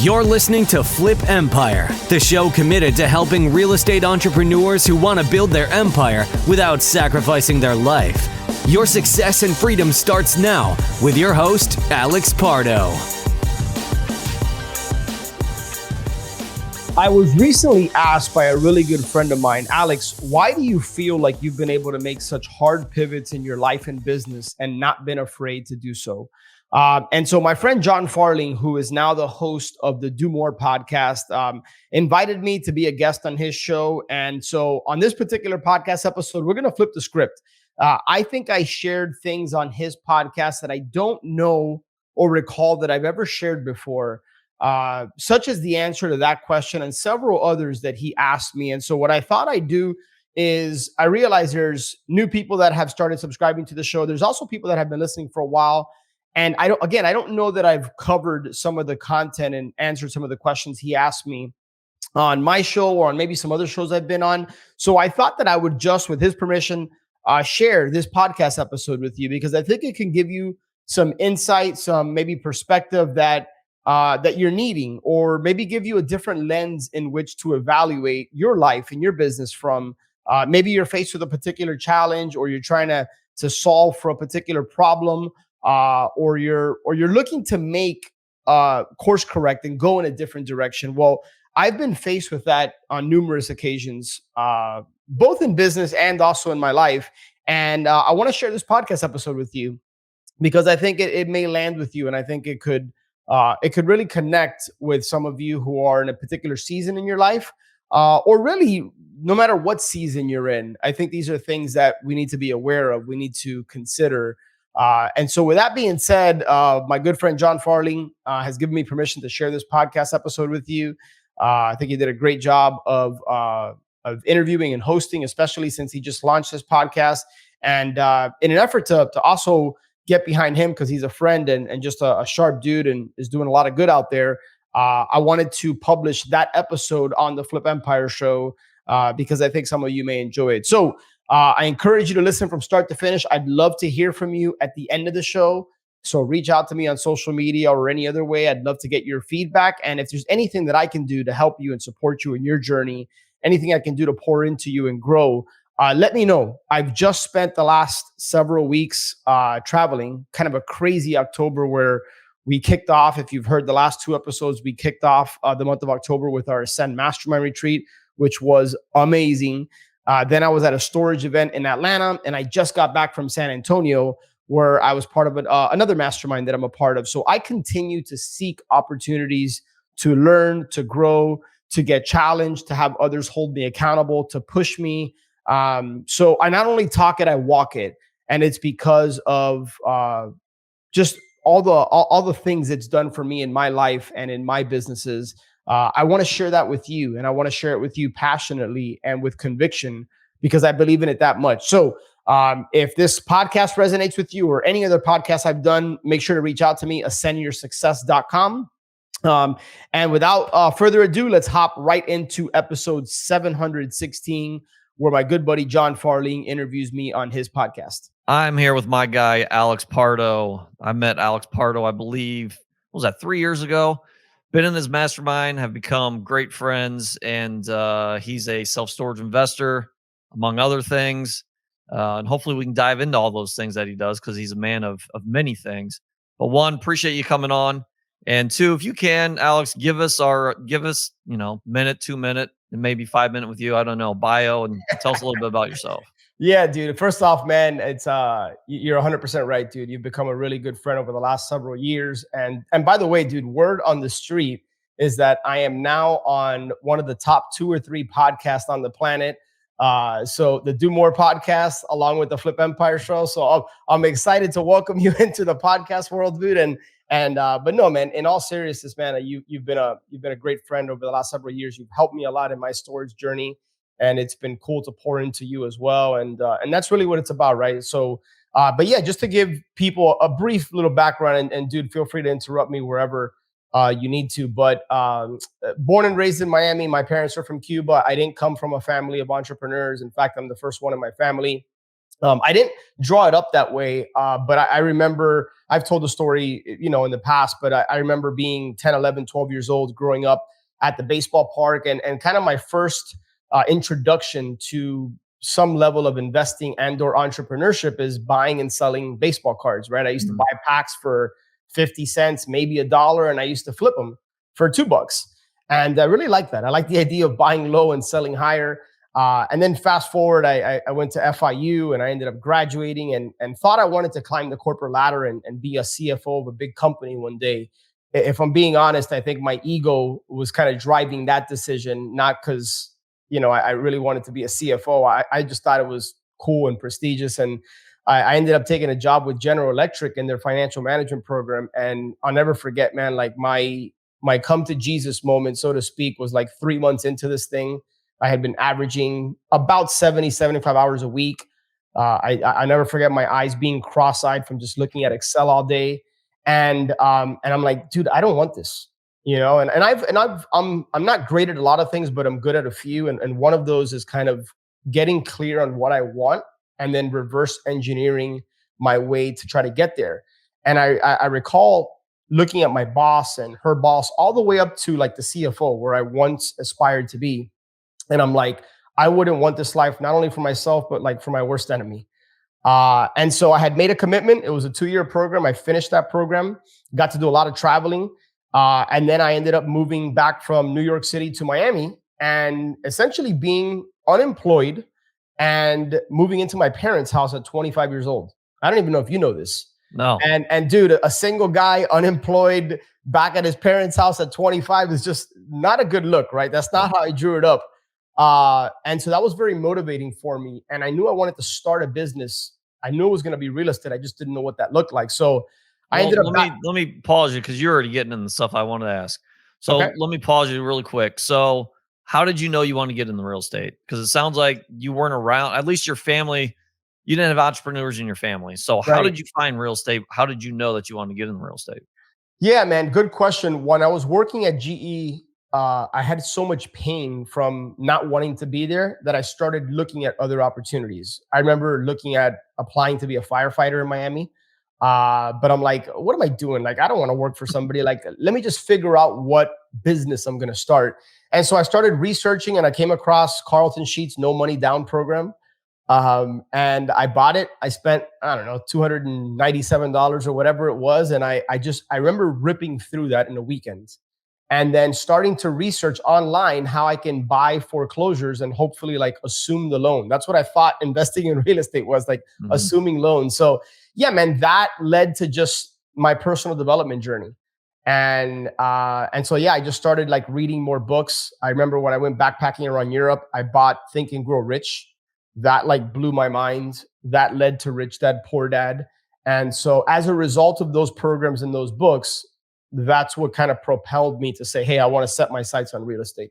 You're listening to Flip Empire, the show committed to helping real estate entrepreneurs who want to build their empire without sacrificing their life. Your success and freedom starts now with your host, Alex Pardo. I was recently asked by a really good friend of mine, Alex, why do you feel like you've been able to make such hard pivots in your life and business and not been afraid to do so? And so my friend Jon Farling, who is now the host of the Do More podcast, invited me to be a guest on his show. And so on this particular podcast episode, we're going to flip the script. I think I shared things on his podcast that I don't know or recall that I've ever shared before, such as the answer to that question and several others that he asked me. And so what I thought I'd do is I realized there's new people that have started subscribing to the show. There's also people that have been listening for a while. And I don't know that I've covered some of the content and answered some of the questions he asked me on my show or on maybe some other shows I've been on. So I thought that I would just, with his permission, share this podcast episode with you because I think it can give you some insight, some maybe perspective that you're needing, or maybe give you a different lens in which to evaluate your life and your business from. Maybe you're faced with a particular challenge, or you're trying to solve for a particular problem. Or you're looking to make course correct and go in a different direction. Well, I've been faced with that on numerous occasions, both in business and also in my life. And I want to share this podcast episode with you because I think it may land with you, and I think it could really connect with some of you who are in a particular season in your life, or really no matter what season you're in. I think these are things that we need to be aware of. We need to consider. And so with that being said, my good friend Jon Farling has given me permission to share this podcast episode with you. I think he did a great job of interviewing and hosting, especially since he just launched this podcast. And in an effort to also get behind him, because he's a friend and just a sharp dude and is doing a lot of good out there, I wanted to publish that episode on the Flip Empire show because I think some of you may enjoy it. So I encourage you to listen from start to finish. I'd love to hear from you at the end of the show. So reach out to me on social media or any other way. I'd love to get your feedback. And if there's anything that I can do to help you and support you in your journey, anything I can do to pour into you and grow, let me know. I've just spent the last several weeks traveling, kind of a crazy October where we kicked off. If you've heard the last two episodes, we kicked off the month of October with our Ascend Mastermind Retreat, which was amazing. Then I was at a storage event in Atlanta, and I just got back from San Antonio, where I was part of another mastermind that I'm a part of. So I continue to seek opportunities to learn, to grow, to get challenged, to have others hold me accountable, to push me. So I not only talk it, I walk it. And it's because of just all the things it's done for me in my life and in my businesses. I want to share that with you, and I want to share it with you passionately and with conviction because I believe in it that much. So if this podcast resonates with you or any other podcast I've done, make sure to reach out to me, ascendyoursuccess.com. And without further ado, let's hop right into episode 716, where my good buddy Jon Farling interviews me on his podcast. I'm here with my guy, Alex Pardo. I met Alex Pardo, I believe, what was that, 3 years ago? Been in this mastermind, have become great friends, and he's a self-storage investor, among other things. And hopefully we can dive into all those things that he does because he's a man of many things. But one, appreciate you coming on. And two, if you can, Alex, give us minute, 2 minute, and maybe 5 minute with you, I don't know, bio, and tell us a little bit about yourself. Yeah, dude. First off, man, it's you're 100% right, dude. You've become a really good friend over the last several years. And by the way, dude, word on the street is that I am now on one of the top 2 or 3 podcasts on the planet. So the Do More podcast, along with the Flip Empire show. So I'm excited to welcome you into the podcast world, dude. But no, man, in all seriousness, man, you've been a great friend over the last several years. You've helped me a lot in my storage journey. And it's been cool to pour into you as well. And that's really what it's about, right? So, but yeah, just to give people a brief little background, and dude, feel free to interrupt me wherever you need to. But born and raised in Miami, my parents are from Cuba. I didn't come from a family of entrepreneurs. In fact, I'm the first one in my family. I didn't draw it up that way, but I remember I've told the story, in the past, but I remember being 10, 11, 12 years old, growing up at the baseball park, and kind of my first introduction to some level of investing and or entrepreneurship is buying and selling baseball cards, right? I used to buy packs for 50 cents, maybe $1, and I used to flip them for $2. And I really like that. I like the idea of buying low and selling higher. And then fast forward, I went to FIU and I ended up graduating and thought I wanted to climb the corporate ladder and be a CFO of a big company one day. If I'm being honest, I think my ego was kind of driving that decision, not because, I really wanted to be a CFO. I just thought it was cool and prestigious. And I ended up taking a job with General Electric in their financial management program. And I'll never forget, man, like my come to Jesus moment, so to speak, was like 3 months into this thing. I had been averaging about 70, 75 hours a week. I never forget my eyes being cross-eyed from just looking at Excel all day. And I'm like, dude, I don't want this, I'm not great at a lot of things, but I'm good at a few. And one of those is kind of getting clear on what I want and then reverse engineering my way to try to get there. And I recall looking at my boss and her boss all the way up to like the CFO where I once aspired to be. And I'm like, I wouldn't want this life, not only for myself, but like for my worst enemy. And so I had made a commitment. It was a 2-year program. I finished that program, got to do a lot of traveling. And then I ended up moving back from New York City to Miami and essentially being unemployed and moving into my parents' house at 25 years old. I don't even know if you know this. No. And dude, a single guy, unemployed, back at his parents' house at 25 is just not a good look, right? That's not how I drew it up. And so that was very motivating for me. And I knew I wanted to start a business. I knew it was going to be real estate. I just didn't know what that looked like. So I ended up. Let me pause you because you're already getting into the stuff I wanted to ask. So Okay. let me pause you really quick. So how did you know you want to get in the real estate? Because it sounds like you weren't around, at least your family, you didn't have entrepreneurs in your family. So how Right. did you find real estate? How did you know that you wanted to get in real estate? Yeah, man. Good question. When I was working at GE, I had so much pain from not wanting to be there that I started looking at other opportunities. I remember looking at applying to be a firefighter in Miami. But I'm like, what am I doing? Like, I don't want to work for somebody. Like, let me just figure out what business I'm going to start. And so I started researching and I came across Carlton Sheets No Money Down program. And I bought it. I spent, I don't know, $297 or whatever it was. And I remember ripping through that in a weekend and then starting to research online how I can buy foreclosures and hopefully like assume the loan. That's what I thought investing in real estate was, like assuming loans. So yeah, man, that led to just my personal development journey. And so yeah, I just started like reading more books. I remember when I went backpacking around Europe, I bought Think and Grow Rich. That like blew my mind. That led to Rich Dad Poor Dad. And so as a result of those programs and those books, that's what kind of propelled me to say, hey, I want to set my sights on real estate.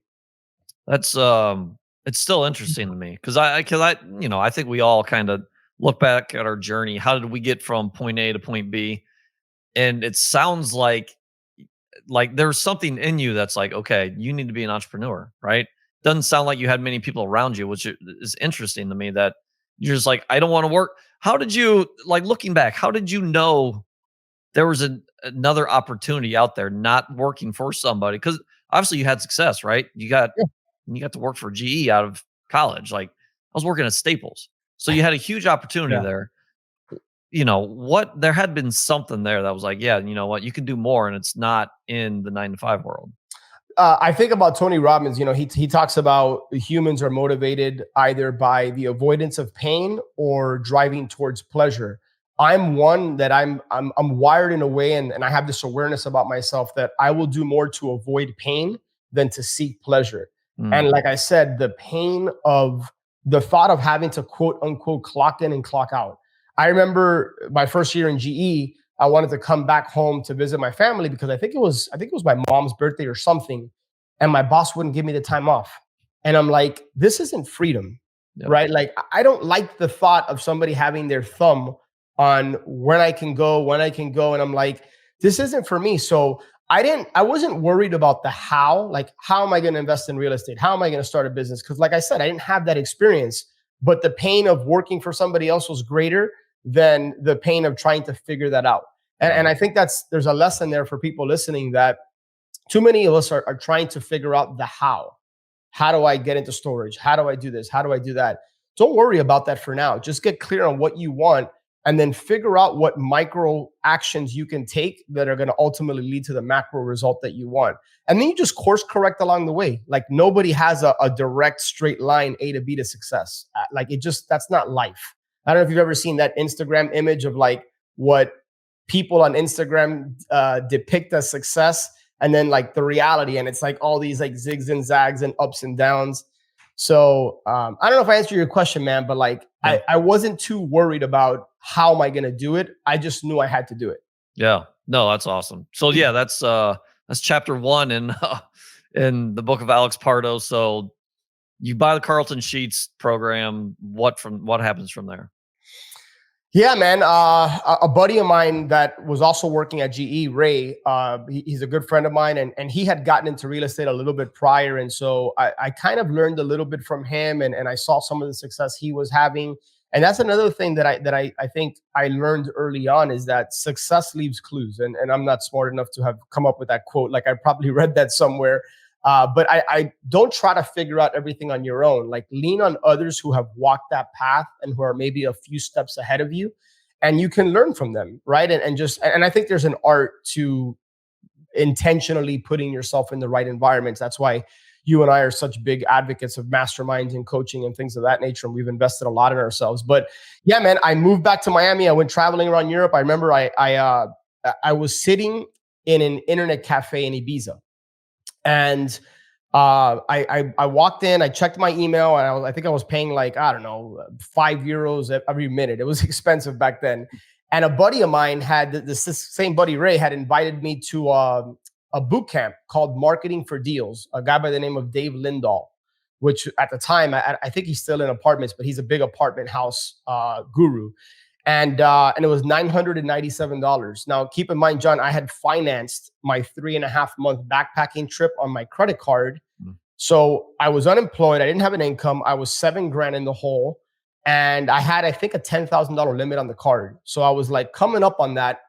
That's it's still interesting to me because I think we all kind of look back at our journey. How did we get from point A to point B? And it sounds like there's something in you that's like, okay, you need to be an entrepreneur, right? Doesn't sound like you had many people around you, which is interesting to me that you're just like, I don't want to work. How did you, like, looking back, how did you know there was another opportunity out there not working for somebody? Because obviously you had success, right? You got to work for GE out of college. Like, I was working at Staples. So you had a huge opportunity there. There had been something there that was like, yeah, you know what, you can do more, and it's not in the 9-to-5 world. I think about Tony Robbins. He talks about humans are motivated either by the avoidance of pain or driving towards pleasure. I'm one that I'm wired in a way, and I have this awareness about myself that I will do more to avoid pain than to seek pleasure. And like I said, the pain of the thought of having to quote unquote clock in and clock out. I remember my first year in GE, I wanted to come back home to visit my family because I think it was my mom's birthday or something, and my boss wouldn't give me the time off. And I'm like, this isn't freedom, right? Like, I don't like the thought of somebody having their thumb on when I can go, and I'm like, this isn't for me. So I wasn't worried about the how, like, how am I going to invest in real estate? How am I going to start a business? Because like I said, I didn't have that experience. but the pain of working for somebody else was greater than the pain of trying to figure that out. And I think there's a lesson there for people listening, that too many of us are trying to figure out the how. How do I get into storage? How do I do this? How do I do that? Don't worry about that for now. Just get clear on what you want, and then figure out what micro actions you can take that are going to ultimately lead to the macro result that you want. And then you just course correct along the way. Like, nobody has a direct straight line A to B to success. Like, that's not life. I don't know if you've ever seen that Instagram image of like what people on Instagram depict as success, and then like the reality, and it's like all these like zigs and zags and ups and downs. So I don't know if I answered your question, man, but like I wasn't too worried about how am I going to do it. I just knew I had to do it. Yeah, no, that's awesome. So yeah, that's chapter 1 in the book of Alex Pardo. So you buy the Carlton Sheets program. What happens from there? Yeah, man. A buddy of mine that was also working at GE, Ray, he's a good friend of mine, and he had gotten into real estate a little bit prior. And so I kind of learned a little bit from him, and I saw some of the success he was having. And that's another thing that I think I learned early on, is that success leaves clues. And I'm not smart enough to have come up with that quote. Like, I probably read that somewhere. But I don't try to figure out everything on your own. Like, lean on others who have walked that path and who are maybe a few steps ahead of you, and you can learn from them, right? And I think there's an art to intentionally putting yourself in the right environments. That's why you and I are such big advocates of masterminds and coaching and things of that nature. And we've invested a lot in ourselves. But yeah, man, I moved back to Miami. I went traveling around Europe. I remember I was sitting in an internet cafe in Ibiza. And I walked in, I checked my email, and I think I was paying like, I don't know, €5 every minute. It was expensive back then. And a buddy of mine this same buddy, Ray, had invited me to a boot camp called Marketing for Deals, a guy by the name of Dave Lindahl, which at the time, I think he's still in apartments, but he's a big apartment house guru. And it was $997. Now, keep in mind, John, I had financed my 3.5-month backpacking trip on my credit card. So I was unemployed. I didn't have an income. I was $7,000 in the hole. And I had, I think, a $10,000 limit on the card. So I was like coming up on that.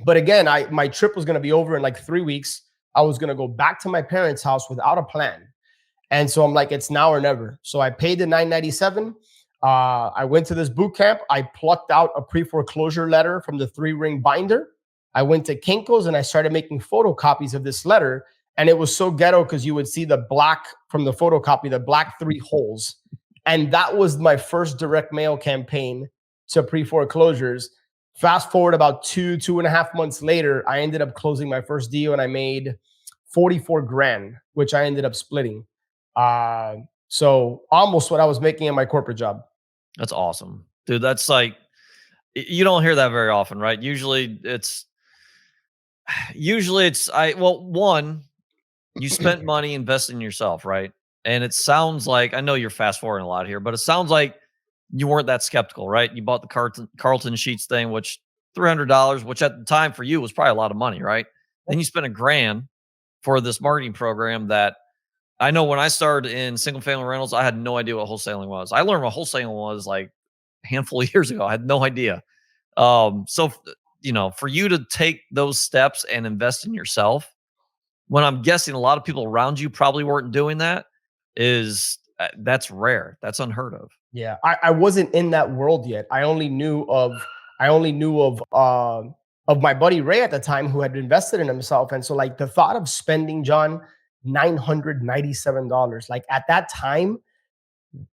But again, my trip was going to be over in like 3 weeks. I was going to go back to my parents' house without a plan. And so I'm like, it's now or never. So I paid the $997. I went to this boot camp. I plucked out a pre-foreclosure letter from the 3-ring binder. I went to Kinko's and I started making photocopies of this letter. And it was so ghetto because you would see the black from the photocopy, the black 3 holes. And that was my first direct mail campaign to pre-foreclosures. Fast forward about 2.5 months later, I ended up closing my first deal and I made $44,000, which I ended up splitting. So almost what I was making in my corporate job. That's awesome, dude. That's like, you don't hear that very often, right? Usually it's one, you spent money investing in yourself, right? And it sounds like, I know you're fast forwarding a lot here, but it sounds like you weren't that skeptical, right? You bought the Carlton Sheets thing, which $300, which at the time for you was probably a lot of money, right? Then you spent $1,000 for this marketing program that I know when I started in single family rentals, I had no idea what wholesaling was. I learned what wholesaling was like a handful of years ago. I had no idea. So, for you to take those steps and invest in yourself, when I'm guessing a lot of people around you probably weren't doing that, that's rare. That's unheard of. Yeah, I wasn't in that world yet. I only knew of my buddy Ray at the time, who had invested in himself. And so like the thought of spending, John, $997, like at that time,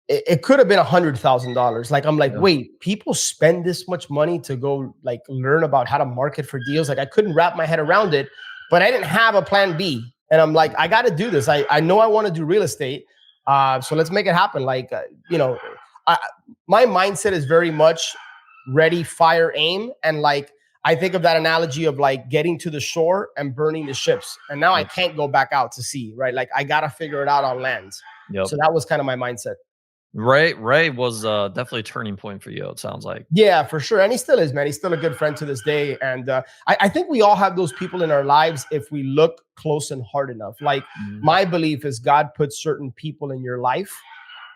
it could have been $100,000. Like, I'm like, wait, people spend this much money to go like learn about how to market for deals. Like, I couldn't wrap my head around it, but I didn't have a plan B. And I'm like, I got to do this. I know I want to do real estate. So let's make it happen. Like, my mindset is very much ready, fire, aim. And like, I think of that analogy of like getting to the shore and burning the ships. And now I can't go back out to sea, right? Like, I got to figure it out on land. Yep. So that was kind of my mindset. Ray was definitely a turning point for you, it sounds like. Yeah, for sure. And he still is, man. He's still a good friend to this day. And I think we all have those people in our lives if we look close and hard enough. Like, my belief is God puts certain people in your life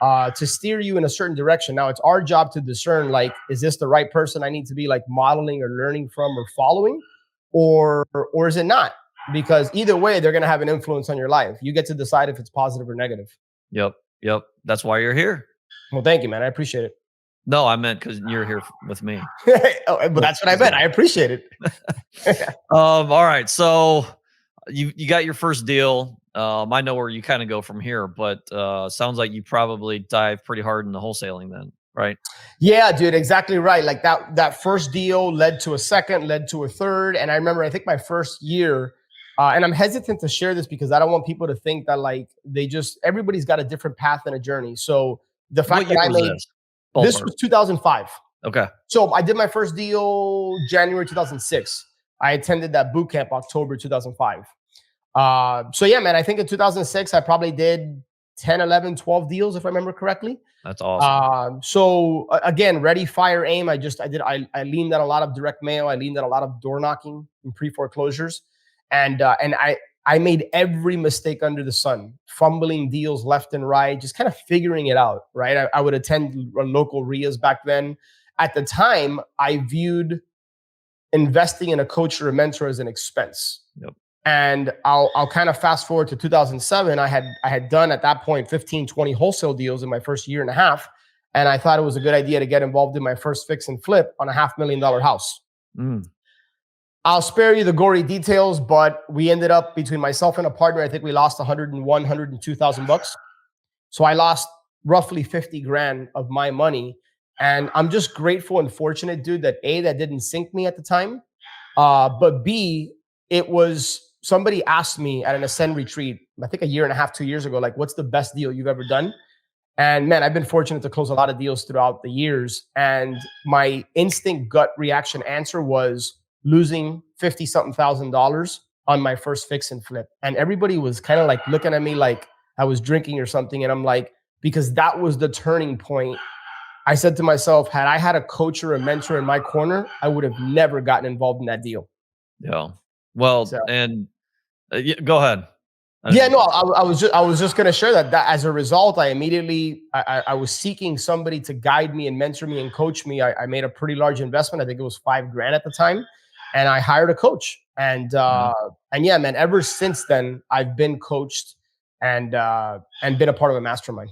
to steer you in a certain direction. Now it's our job to discern, like, is this the right person I need to be like modeling or learning from or following, or is it not? Because either way, they're going to have an influence on your life. You get to decide if it's positive or negative. Yep. That's why you're here. Well, thank you, man. I appreciate it. No, I meant because you're here with me. But that's what I meant. I appreciate it. All right. So you got your first deal. I know where you kind of go from here, but sounds like you probably dive pretty hard into wholesaling then, right? Yeah, dude, exactly right. Like that first deal led to a second, led to a third. And I remember, I think my first year, and I'm hesitant to share this because I don't want people to think that like everybody's got a different path and a journey. So the fact that I made this was 2005. Okay. So I did my first deal January 2006. I attended that boot camp October 2005. So yeah, man, I think in 2006, I probably did 10, 11, 12 deals, if I remember correctly. That's awesome. So again, ready, fire, aim. I leaned on a lot of direct mail. I leaned on a lot of door knocking and pre-foreclosures. And I made every mistake under the sun, fumbling deals left and right, just kind of figuring it out, right? I would attend local RIAs back then. At the time, I viewed investing in a coach or a mentor as an expense. Yep. And I'll kind of fast forward to 2007. I had done at that point 15, 20 wholesale deals in my first year and a half. And I thought it was a good idea to get involved in my first fix and flip on a $500,000 house. I'll spare you the gory details, but we ended up, between myself and a partner, I think we lost 102,000 bucks. So I lost roughly 50 grand of my money. And I'm just grateful and fortunate, dude, that that didn't sink me at the time. But B, it was, somebody asked me at an Ascend retreat, I think a year and a half, 2 years ago, like, what's the best deal you've ever done? And man, I've been fortunate to close a lot of deals throughout the years. And my instinct gut reaction answer was losing 50 something $1,000 on my first fix and flip. And everybody was kind of like looking at me like I was drinking or something. And I'm like, because that was the turning point. I said to myself, had I had a coach or a mentor in my corner, I would have never gotten involved in that deal. Yeah. Well, So, and go ahead. Yeah, no, I was just going to share that as a result, I immediately, I was seeking somebody to guide me and mentor me and coach me. I made a pretty large investment. I think it was $5,000 at the time. And I hired a coach. And yeah, man, ever since then, I've been coached and been a part of a mastermind.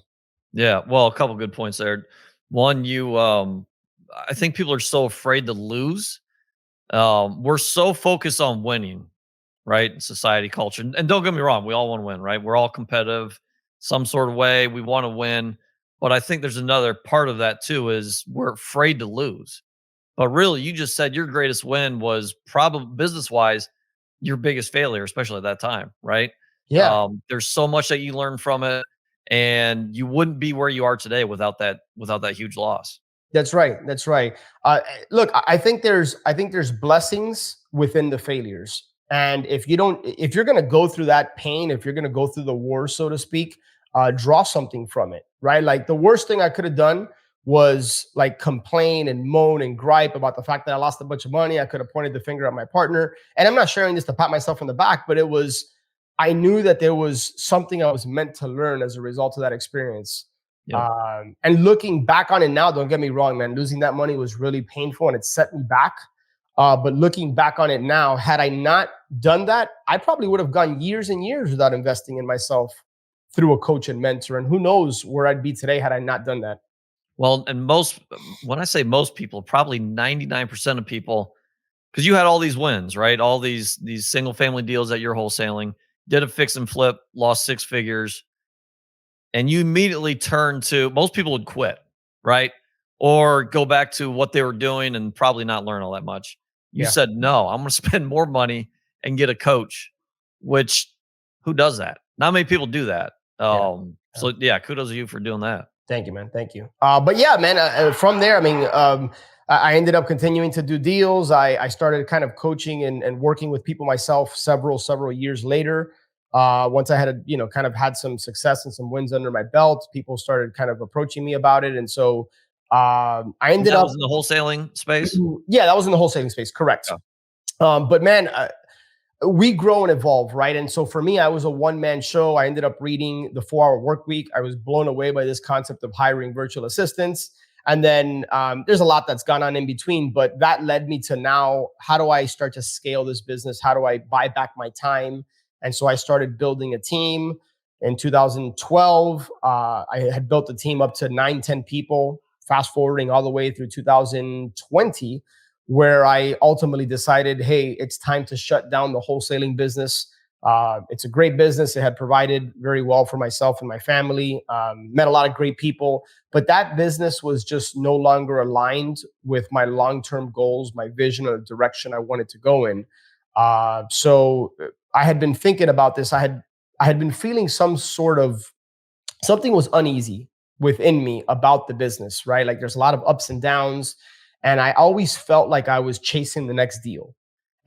Yeah. Well, a couple good points there. One, I think people are so afraid to lose. We're so focused on winning, right? Society, culture. And don't get me wrong, we all want to win, right? We're all competitive some sort of way. We want to win. But I think there's another part of that too, is we're afraid to lose. But really, you just said your greatest win was probably business-wise, your biggest failure, especially at that time, right? Yeah. There's so much that you learn from it, and you wouldn't be where you are today without that huge loss. That's right. That's right. Look, I think there's blessings within the failures. And if you're going to go through that pain, if you're going to go through the war, so to speak, draw something from it, right? Like the worst thing I could have done was like complain and moan and gripe about the fact that I lost a bunch of money. I could have pointed the finger at my partner. And I'm not sharing this to pat myself on the back, but I knew that there was something I was meant to learn as a result of that experience. Yeah. And looking back on it now, don't get me wrong, man, losing that money was really painful and it set me back. But looking back on it now, had I not done that, I probably would have gone years and years without investing in myself through a coach and mentor. And who knows where I'd be today had I not done that. Well, and when I say most people, probably 99% of people, because you had all these wins, right? All these single family deals that you're wholesaling, did a fix and flip, lost 6 figures. And you immediately turn to, most people would quit, right? Or go back to what they were doing and probably not learn all that much. You said, no, I'm going to spend more money and get a coach, which who does that? Not many people do that. So yeah, kudos to you for doing that. Thank you, man. Thank you. But yeah, man, from there, I mean, I ended up continuing to do deals. I started kind of coaching and working with people myself several years later. Once I had kind of had some success and some wins under my belt, people started kind of approaching me about it. And so I ended up in the wholesaling space. Yeah, that was in the wholesaling space. Correct. Yeah. But man, we grow and evolve, right? And so for me, I was a one-man show. I ended up reading The 4 Hour Work Week. I was blown away by this concept of hiring virtual assistants. And then there's a lot that's gone on in between, but that led me to now, how do I start to scale this business? How do I buy back my time? And so I started building a team in 2012. I had built a team up to 9, 10 people, fast forwarding all the way through 2020, where I ultimately decided, hey, it's time to shut down the wholesaling business. It's a great business. It had provided very well for myself and my family, met a lot of great people, but that business was just no longer aligned with my long-term goals, my vision, or the direction I wanted to go in. So I had been thinking about this. I had been feeling something was uneasy within me about the business, right? Like there's a lot of ups and downs. And I always felt like I was chasing the next deal.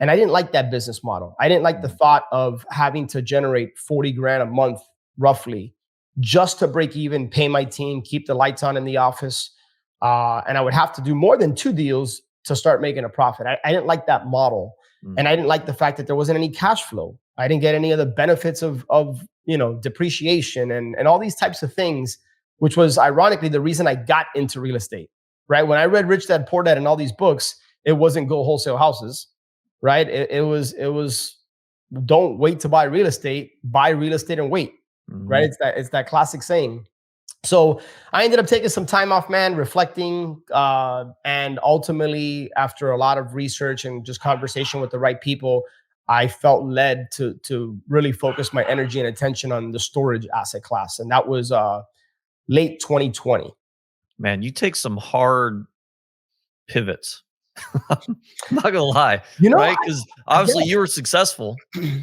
And I didn't like that business model. I didn't like the thought of having to generate 40 grand a month, roughly, just to break even, pay my team, keep the lights on in the office. And I would have to do more than 2 deals to start making a profit. I didn't like that model. And I didn't like the fact that there wasn't any cash flow. I didn't get any of the benefits of depreciation and all these types of things, which was ironically the reason I got into real estate. Right. When I read Rich Dad Poor Dad and all these books, it wasn't go wholesale houses. Right. It was don't wait to buy real estate and wait. Right. It's that classic saying. So I ended up taking some time off, man, reflecting. And ultimately, after a lot of research and just conversation with the right people, I felt led to really focus my energy and attention on the storage asset class. And that was late 2020. Man, you take some hard pivots. I'm not gonna lie, right? Because obviously you were successful.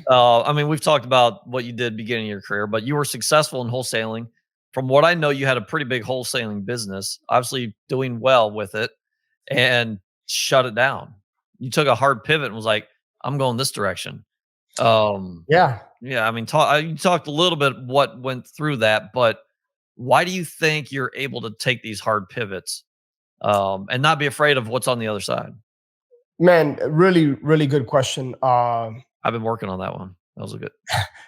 I mean, we've talked about what you did beginning of your career, but you were successful in wholesaling. From what I know, you had a pretty big wholesaling business, obviously doing well with it, and shut it down. You took a hard pivot and was like, "I'm going this direction." Yeah. Yeah. I mean, you talked a little bit what went through that, but why do you think you're able to take these hard pivots and not be afraid of what's on the other side? Man, really, really good question. I've been working on that one. That was a good.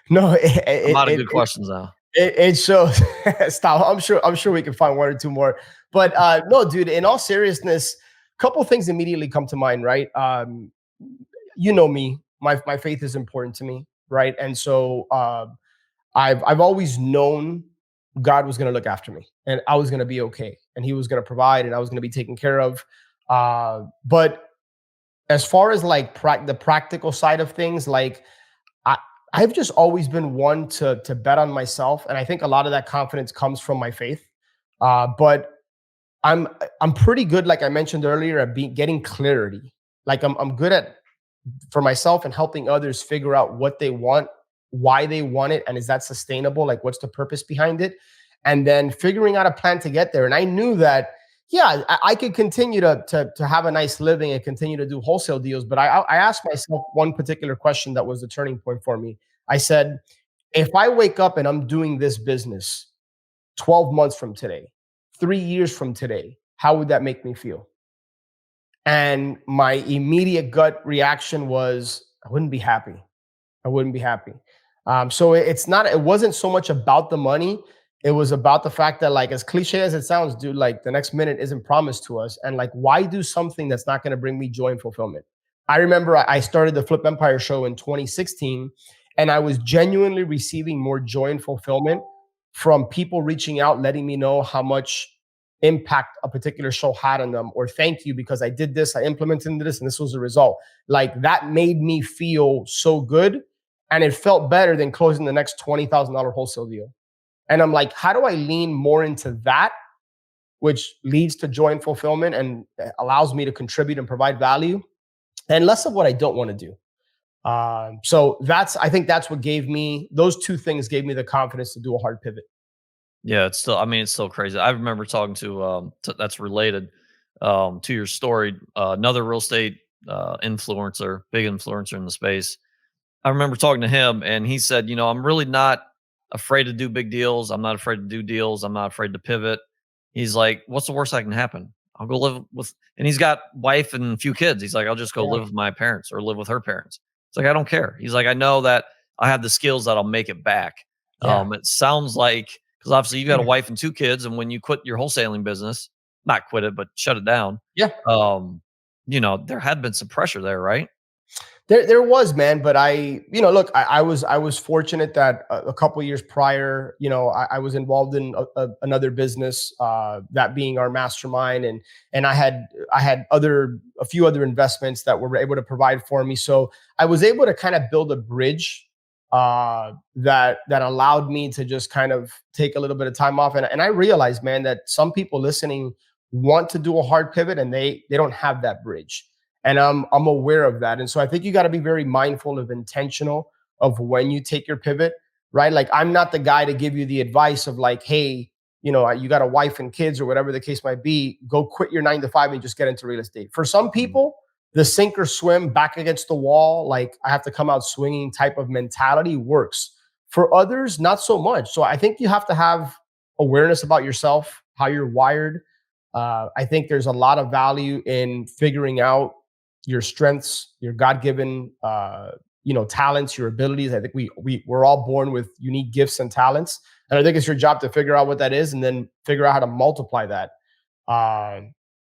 No, I'm out of good questions now. it shows. Stop. I'm sure we can find 1 or 2 more. But no, dude. In all seriousness, a couple things immediately come to mind. Right. You know me. My faith is important to me. Right. And so I've always known God was going to look after me, and I was going to be okay, and He was going to provide, and I was going to be taken care of. But as far as like the practical side of things, like I've just always been one to bet on myself, and I think a lot of that confidence comes from my faith. But I'm pretty good, like I mentioned earlier, at getting clarity. Like I'm good at for myself and helping others figure out what they want, why they want it, and is that sustainable? Like, what's the purpose behind it? And then figuring out a plan to get there. And I knew that, yeah, I could continue to have a nice living and continue to do wholesale deals. But I asked myself one particular question that was the turning point for me. I said, if I wake up and I'm doing this business 12 months from today, 3 years from today, how would that make me feel? And my immediate gut reaction was, I wouldn't be happy. I wouldn't be happy. So it wasn't so much about the money. It was about the fact that, like, as cliche as it sounds, dude, like the next minute isn't promised to us. And like, why do something that's not going to bring me joy and fulfillment? I remember I started the Flip Empire show in 2016, and I was genuinely receiving more joy and fulfillment from people reaching out, letting me know how much impact a particular show had on them, or thank you because I did this, I implemented this, and this was the result. Like, that made me feel so good. And it felt better than closing the next $20,000 wholesale deal. And I'm like, how do I lean more into that, which leads to joy and fulfillment and allows me to contribute and provide value, and less of what I don't want to do. So I think that's what those 2 things gave me the confidence to do a hard pivot. Yeah, it's still crazy. I remember talking to that's related to your story, another real estate influencer, big influencer in the space. I remember talking to him, and he said, I'm really not afraid to do big deals. I'm not afraid to do deals. I'm not afraid to pivot. He's like, what's the worst that can happen? I'll go live with, and he's got wife and a few kids. He's like, I'll just go live with my parents or live with her parents. It's like, I don't care. He's like, I know that I have the skills that'll make it back. Yeah. It sounds like, because obviously you've got a wife and 2 kids, and when you quit your wholesaling business, not quit it, but shut it down, Yeah. there had been some pressure there, right? There was, man, but look, I was fortunate that a couple years prior, I was involved in another business, that being our mastermind, and I had a few other investments that were able to provide for me. So I was able to kind of build a bridge, that allowed me to just kind of take a little bit of time off, and I realized, man, that some people listening want to do a hard pivot and they don't have that bridge. And I'm aware of that. And so I think you got to be very mindful of intentional of when you take your pivot, right? Like, I'm not the guy to give you the advice of like, hey, you got a wife and kids or whatever the case might be, go quit your 9 to 5 and just get into real estate. For some people, the sink or swim, back against the wall, like I have to come out swinging type of mentality works. For others, not so much. So I think you have to have awareness about yourself, how you're wired. I think there's a lot of value in figuring out your strengths, your God-given, talents, your abilities. I think we're all born with unique gifts and talents, and I think it's your job to figure out what that is, and then figure out how to multiply that.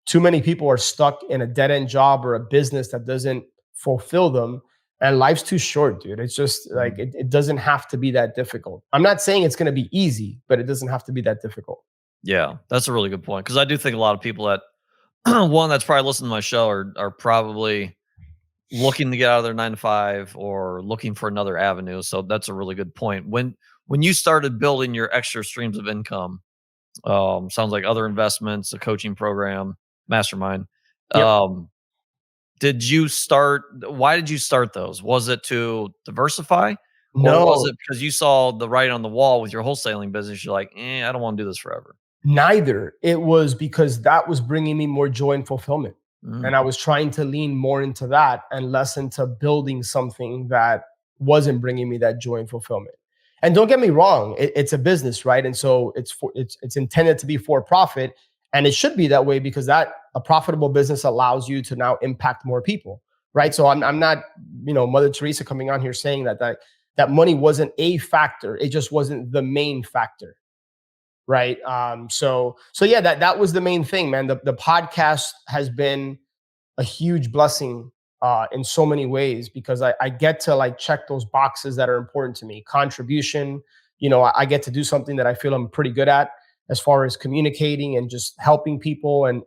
Too many people are stuck in a dead-end job or a business that doesn't fulfill them, and life's too short, dude. It's just like it doesn't have to be that difficult. I'm not saying it's going to be easy, but it doesn't have to be that difficult. Yeah, that's a really good point, because I do think a lot of people that one that's probably listening to my show are probably looking to get out of their 9 to 5 or looking for another avenue. So that's a really good point. When you started building your extra streams of income, sounds like other investments, a coaching program, mastermind. Yep. Why did you start those? Was it to diversify, or was No, it because you saw the writing on the wall with your wholesaling business? You're like, I don't want to do this forever. neither. It was because that was bringing me more joy and fulfillment. And I Mm, was trying to lean more into that and less into building something that wasn't bringing me that joy and fulfillment. And don't get me wrong, it's a business, right? And so it's intended to be for profit, and it should be that way because that a profitable business allows you to now impact more people, right? So I'm not, Mother Teresa coming on here saying that money wasn't a factor. It just wasn't the main factor, right? So yeah, that was the main thing, man. The podcast has been a huge blessing, in so many ways, because I get to like check those boxes that are important to me. Contribution, I get to do something that I feel I'm pretty good at as far as communicating and just helping people, and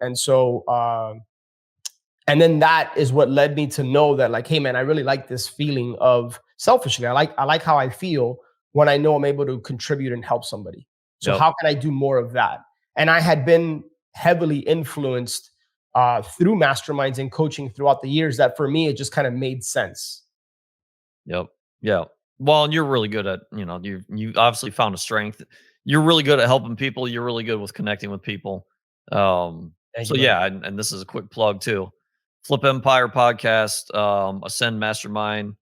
then that is what led me to know that, like, hey man, I really like this feeling of selfishly. I like how I feel when I know I'm able to contribute and help somebody. So yep. how can I do more of that? And I had been heavily influenced, through masterminds and coaching throughout the years, that for me it just kind of made sense. Yep. Yeah. Well, and you're really good at, you obviously found a strength. You're really good at helping people. You're really good with connecting with people. Thank So you, brother. yeah, and this is a quick plug too. Flip Empire podcast, Ascend Mastermind.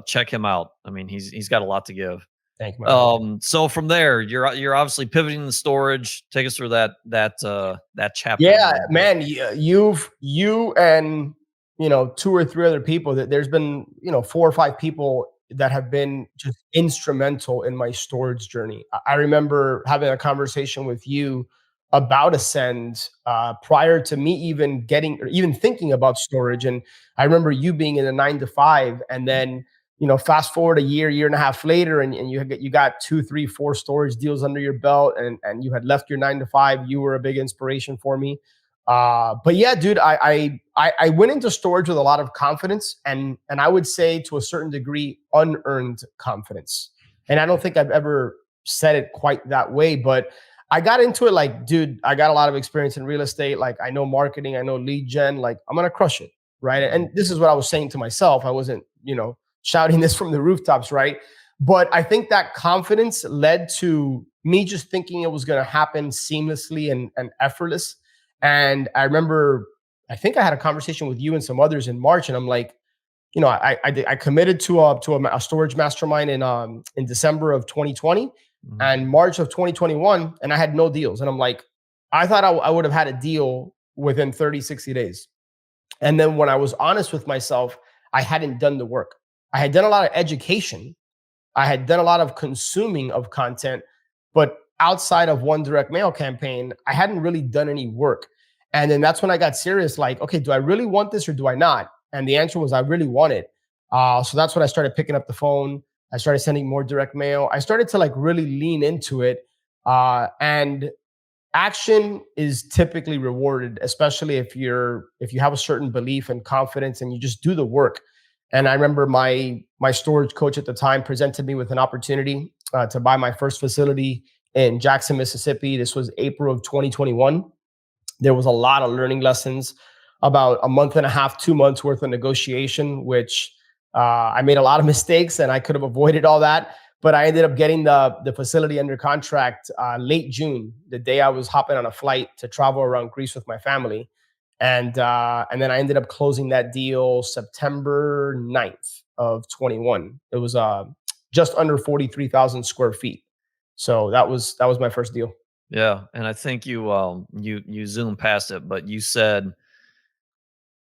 Check him out. I mean, he's got a lot to give. Thank you, my man. So from there, you're obviously pivoting the storage. Take us through that chapter. a Yeah, little bit. man, you and 2 or 3 other people, that there's been 4 or 5 people that have been just instrumental in my storage journey. I remember having a conversation with you about Ascend, prior to me even getting or even thinking about storage, and I remember you being in a 9 to 5, and then fast forward a year and a half later, and you got 2, 3, 4 storage deals under your belt, and you had left your 9 to 5. You were a big inspiration for me. But yeah, dude, I went into storage with a lot of confidence, and I would say to a certain degree unearned confidence. And I don't think I've ever said it quite that way, but I got into it like, dude, I got a lot of experience in real estate. Like, I know marketing, I know lead gen. Like, I'm gonna crush it, right? And this is what I was saying to myself. I wasn't, shouting this from the rooftops, right? But I think that confidence led to me just thinking it was going to happen seamlessly and effortless. And I remember, I think I had a conversation with you and some others in March, and I'm like, I committed to a storage mastermind in December of 2020 Mhm. and March of 2021, and I had no deals. And I'm like, I thought I would have had a deal within 30, 60 days. And then when I was honest with myself, I hadn't done the work. I had done a lot of education. I had done a lot of consuming of content, but outside of one direct mail campaign, I hadn't really done any work. And then that's when I got serious, like, okay, do I really want this or do I not? And the answer was I really want it. So that's when I started picking up the phone. I started sending more direct mail. I started to like really lean into it. And action is typically rewarded, especially if you have a certain belief and confidence and you just do the work. And I remember my storage coach at the time presented me with an opportunity to buy my first facility in Jackson, Mississippi. This was April of 2021. There was a lot of learning lessons, about a month and a half, 2 months worth of negotiation, which I made a lot of mistakes and I could have avoided all that. But I ended up getting the facility under contract late June, the day I was hopping on a flight to travel around Greece with my family. And then I ended up closing that deal September 9th of 21. It was just under 43,000 square feet. So that was my first deal. Yeah, and I think you zoomed past it, but you said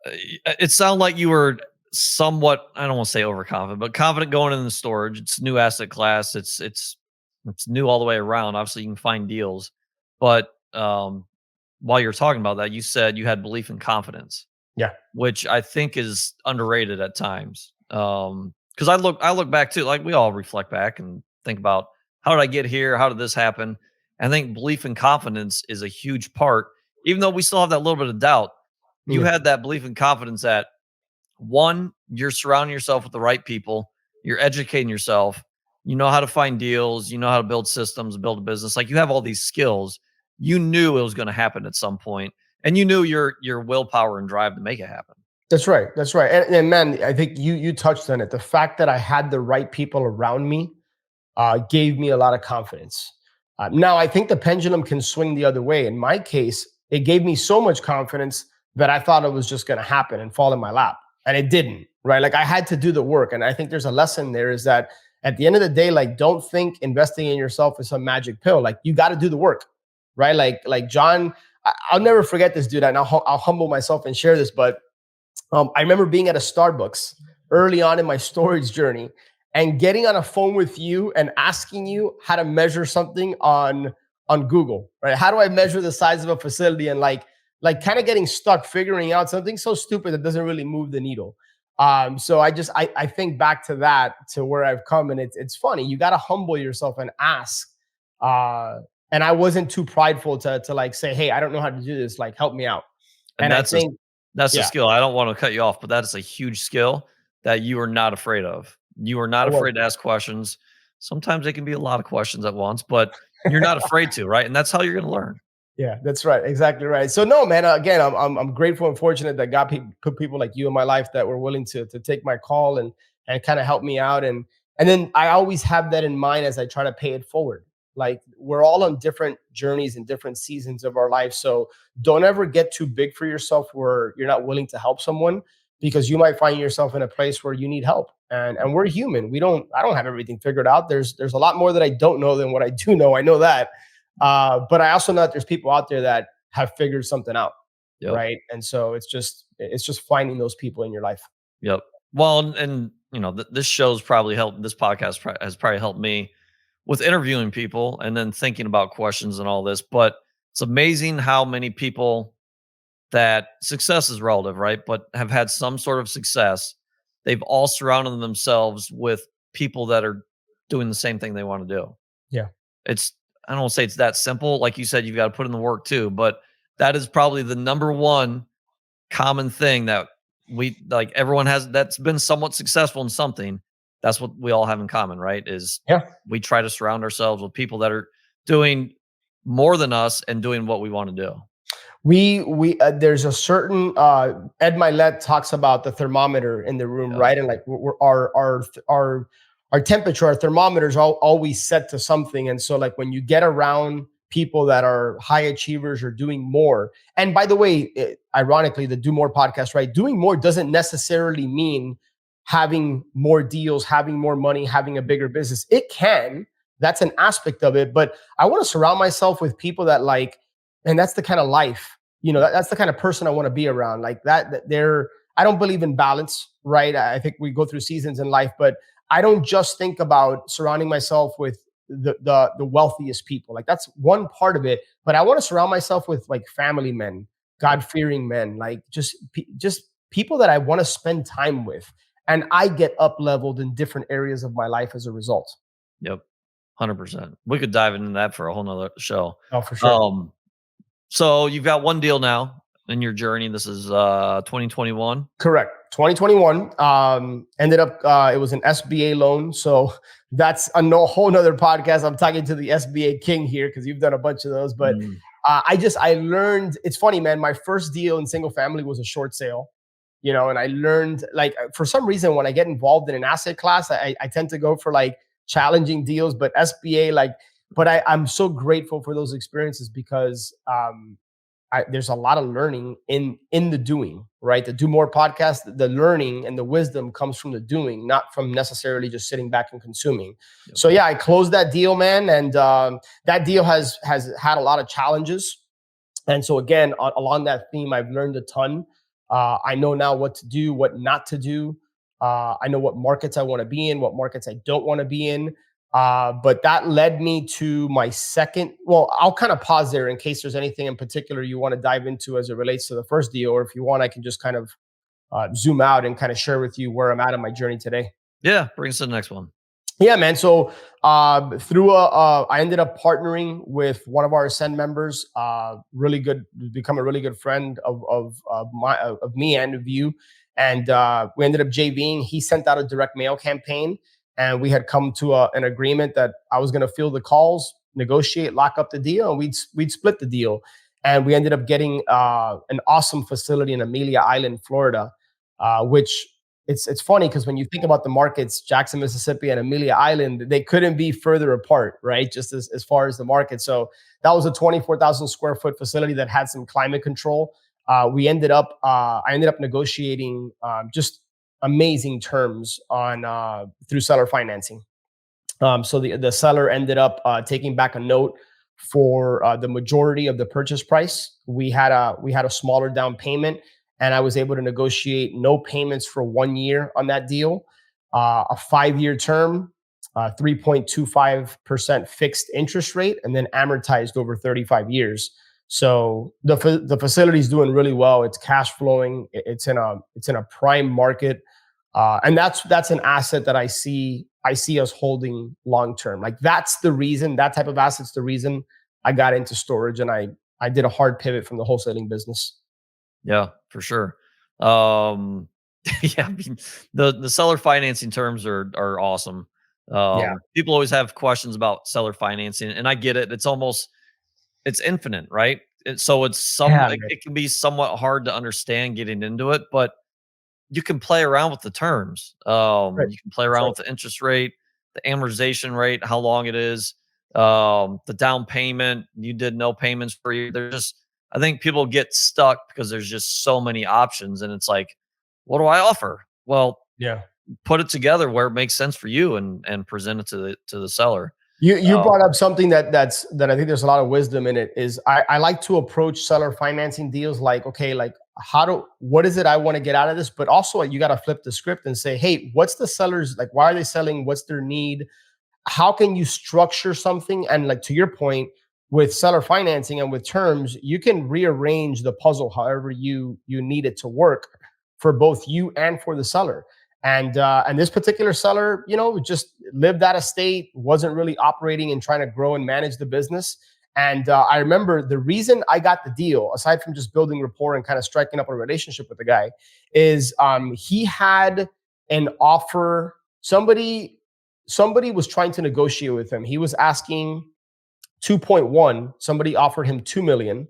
it sounded like you were somewhat, I don't want to say overconfident, but confident going in the storage. It's a new asset class. It's new all the way around. Obviously, you can find deals, but while you're talking about that, you said you had belief and confidence. Yeah. Which I think is underrated at times. Because I look back too, like we all reflect back and think about, how did I get here? How did this happen? I think belief and confidence is a huge part, even though we still have that little bit of doubt. You had that belief and confidence that, one, you're surrounding yourself with the right people, you're educating yourself, you know how to find deals, you know how to build systems, build a business. Like, you have all these skills. You knew it was going to happen at some point, and you knew your willpower and drive to make it happen. That's right. That's right. And man, I think you touched on it. The fact that I had the right people around me gave me a lot of confidence. Now, I think the pendulum can swing the other way. In my case, it gave me so much confidence that I thought it was just going to happen and fall in my lap. And it didn't, right? Like, I had to do the work. And I think there's a lesson there, is that at the end of the day, like, don't think investing in yourself is some magic pill. Like, you got to do the work, right? Like John, I'll never forget this, dude. And I'll humble myself and share this. But I remember being at a Starbucks early on in my storage journey and getting on a phone with you and asking you how to measure something on Google, right? How do I measure the size of a facility? And like kind of getting stuck figuring out something so stupid that doesn't really move the needle. So I think back to that, to where I've come, and it's funny. You got to humble yourself and ask. And I wasn't too prideful to like say, hey, I don't know how to do this. Like, help me out. And that's I think that's a skill. I don't want to cut you off, but that's a huge skill that you are not afraid of. You are not afraid to ask questions. Sometimes it can be a lot of questions at once, but you're not afraid to, right? And that's how you're going to learn. Yeah, that's right. Exactly right. So no, man, again, I'm grateful and fortunate that God put people like you in my life that were willing to take my call and kind of help me out. And then I always have that in mind as I try to pay it forward. Like, we're all on different journeys and different seasons of our life. So don't ever get too big for yourself where you're not willing to help someone, because you might find yourself in a place where you need help. And we're human. I don't have everything figured out. There's a lot more that I don't know than what I do know. I know that. But I also know that there's people out there that have figured something out. Yep. Right. And so it's just finding those people in your life. Yep. Well, and you know, this show's probably helped. This podcast has probably helped me with interviewing people and then thinking about questions and all this. But it's amazing how many people, that success is relative, right? But have had some sort of success. They've all surrounded themselves with people that are doing the same thing they want to do. Yeah. I don't want to say it's that simple. Like you said, you've got to put in the work too, but that is probably the number one common thing that everyone has, that's been somewhat successful in something. That's what we all have in common, right? We try to surround ourselves with people that are doing more than us and doing what we want to do. There's a certain Ed Milet talks about the thermometer in the room, right? And like our temperature, our thermometers always set to something. And so like when you get around people that are high achievers or doing more, and by the way, ironically, the Do More podcast, right? Doing more doesn't necessarily mean having more deals, having more money, having a bigger business. It can. That's an aspect of it. But I want to surround myself with people that like, and that's the kind of life, that's the kind of person I want to be around. Like that they're, I don't believe in balance, right? I think we go through seasons in life, but I don't just think about surrounding myself with the wealthiest people. Like that's one part of it, but I want to surround myself with like family men, God fearing men, like just people that I want to spend time with, and I get up leveled in different areas of my life as a result. Yep. 100%. We could dive into that for a whole nother show. Oh, for sure. Um, so you've got one deal now in your journey. This is 2021. Correct. 2021 ended up it was an SBA loan, so that's a whole nother podcast. I'm talking to the SBA king here because you've done a bunch of those, but I learned. It's funny, man. My first deal in single family was a short sale, and I learned, like, for some reason when I get involved in an asset class, I tend to go for like challenging deals, but SBA, like, but I'm so grateful for those experiences because there's a lot of learning in the doing, right? The Do More podcast, the learning and the wisdom comes from the doing, not from necessarily just sitting back and consuming. Yep. So yeah, I closed that deal, man, and that deal has had a lot of challenges. And so again, along that theme, I've learned a ton. I know now what to do, what not to do. I know what markets I want to be in, what markets I don't want to be in. But that led me to my second. Well, I'll kind of pause there in case there's anything in particular you want to dive into as it relates to the first deal, or if you want, I can just kind of zoom out and kind of share with you where I'm at in my journey today. Yeah, bring us to the next one. Yeah, man. So I ended up partnering with one of our Ascend members. Really good, become a really good friend of me and of you. And we ended up JVing. He sent out a direct mail campaign, and we had come to an agreement that I was going to field the calls, negotiate, lock up the deal, and we'd split the deal. And we ended up getting an awesome facility in Amelia Island, Florida, which it's funny because when you think about the markets, Jackson, Mississippi, and Amelia Island, they couldn't be further apart, right? Just as far as the market. So that was a 24,000 square foot facility that had some climate control. I ended up negotiating just amazing terms on through seller financing. So the seller ended up taking back a note for the majority of the purchase price. We had a smaller down payment, and I was able to negotiate no payments for 1 year on that deal, a 5-year term, 3.25% fixed interest rate, and then amortized over 35 years. So the facility is doing really well. It's cash flowing. It's in a prime market, and that's an asset that I see us holding long term. Like that's the reason, that type of asset's the reason I got into storage, and I did a hard pivot from the wholesaling business. Yeah, for sure. Yeah, I mean, the seller financing terms are awesome. People always have questions about seller financing, and I get it. It's infinite, right? So it can be somewhat hard to understand getting into it, but you can play around with the terms. Right. You can play around with the interest rate, the amortization rate, how long it is, the down payment. You did no payments for you. I think people get stuck because there's just so many options, and it's like, what do I offer? Well, put it together where it makes sense for you and present it to the seller. You brought up something that I think there's a lot of wisdom in it. Is I like to approach seller financing deals like, okay, like what is it I want to get out of this? But also you got to flip the script and say, hey, what's the seller's, like, why are they selling? What's their need? How can you structure something? And like, to your point, with seller financing and with terms, you can rearrange the puzzle however you need it to work for both you and for the seller. And this particular seller, just lived out of state, wasn't really operating and trying to grow and manage the business. And I remember the reason I got the deal, aside from just building rapport and kind of striking up a relationship with the guy, is he had an offer. Somebody was trying to negotiate with him. He was asking 2.1. Somebody offered him 2 million.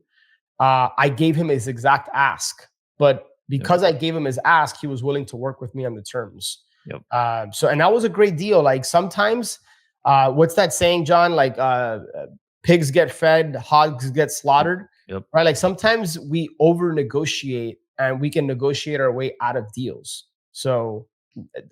I gave him his exact ask, but because I gave him his ask, he was willing to work with me on the terms. And that was a great deal. Like sometimes, what's that saying, John? Like pigs get fed, hogs get slaughtered, right? Like sometimes we over negotiate, and we can negotiate our way out of deals. So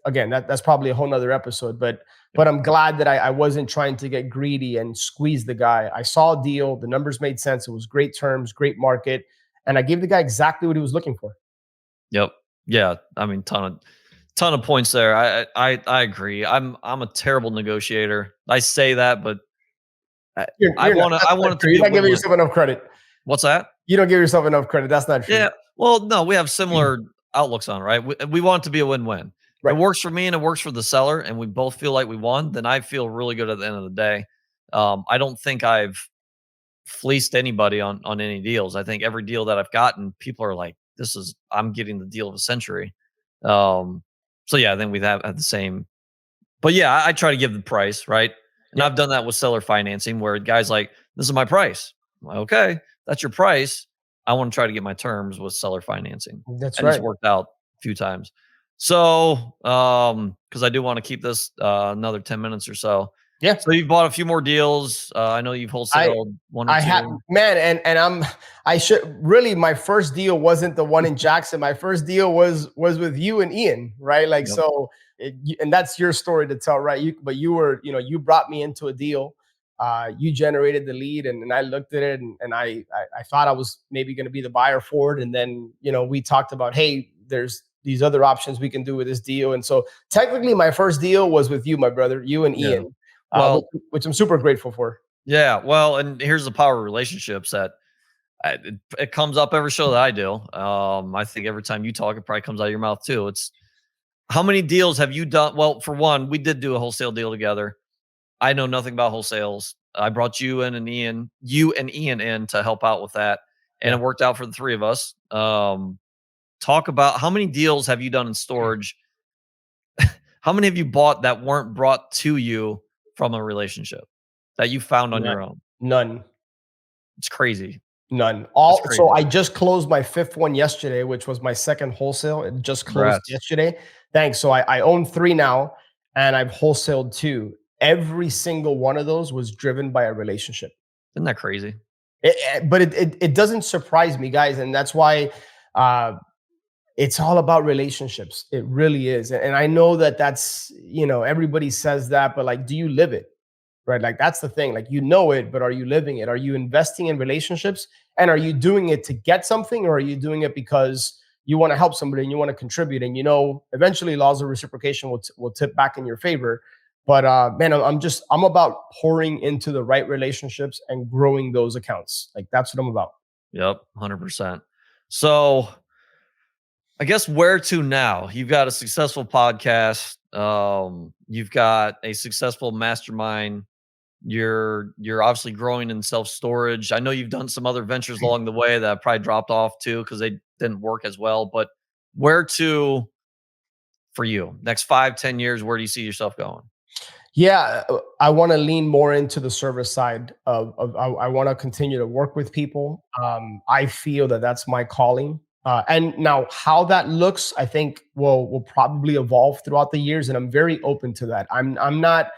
again, that's probably a whole nother episode, but I'm glad that I wasn't trying to get greedy and squeeze the guy. I saw a deal, the numbers made sense. It was great terms, great market. And I gave the guy exactly what he was looking for. Yep. Yeah, I mean, ton of points there. I agree. I'm a terrible negotiator. I say that, but You're not. That's I not want it to true. be You're a not giving win-win. yourself enough credit. What's that? You don't give yourself enough credit. That's not true. Yeah. Well, no, we have similar outlooks on it, right? We want it to be a win-win. If it Right. works for me and it works for the seller, and we both feel like we won, then I feel really good at the end of the day. I don't think I've fleeced anybody on any deals. I think every deal that I've gotten, people are like, I'm getting the deal of a century. Um, so yeah, I think we have the same. But yeah, I try to give the price, right? And Yep. I've done that with seller financing where guys like, this is my price. I'm like, okay, that's your price. I want to try to get my terms with seller financing. That's And it's right. worked out a few times. So, because I do want to keep this another 10 minutes or so. Yeah. So you've bought a few more deals. I know you've I wholesaled one or I had, two. man, and I should really, my first deal wasn't the one in Jackson. My first deal was with you and Ian, right? Like, Yep. so and that's your story to tell, right? But you were, you brought me into a deal. You generated the lead, and I looked at it, and I thought I was maybe going to be the buyer for it, and then we talked about, hey, there's these other options we can do with this deal, and so technically my first deal was with you, my brother, you and Yeah. Ian, Well, which I'm super grateful for. yeah. Well, and here's the power of relationships that it comes up every show that I do. I think every time you talk, it probably comes out of your mouth too. It's how many deals have you done? Well, for one, we did do a wholesale deal together. I know nothing about wholesales. I brought you and Ian in to help out with that, and Yeah. it worked out for the three of us. Talk about how many deals have you done in storage? How many have you bought that weren't brought to you from a relationship that you found on your None. own? None. It's crazy. None. It's So crazy. I just closed my fifth one yesterday, which was my second wholesale. It just closed Congrats. yesterday. Thanks. So I own three now, and I've wholesaled two. Every single one of those was driven by a relationship. Isn't that crazy? But it doesn't surprise me, guys, and that's why uh, it's all about relationships. It really is. And I know that that's everybody says that, but like, do you live it? Right? Like, that's the thing. Like, it, but are you living it? Are you investing in relationships? And are you doing it to get something, or are you doing it because you want to help somebody and you want to contribute? And eventually laws of reciprocation will tip back in your favor. But man, I'm about pouring into the right relationships and growing those accounts. Like, that's what I'm about. Yep, 100%. So I guess where to now? You've got a successful podcast. You've got a successful mastermind. You're obviously growing in self storage. I know you've done some other ventures along the way that probably dropped off too because they didn't work as well. But where to for you next 5-10 years? Where do you see yourself going? Yeah, I want to lean more into the service side of I want to continue to work with people. I feel that that's my calling. And now how that looks, I think will probably evolve throughout the years, and I'm very open to that. I'm not.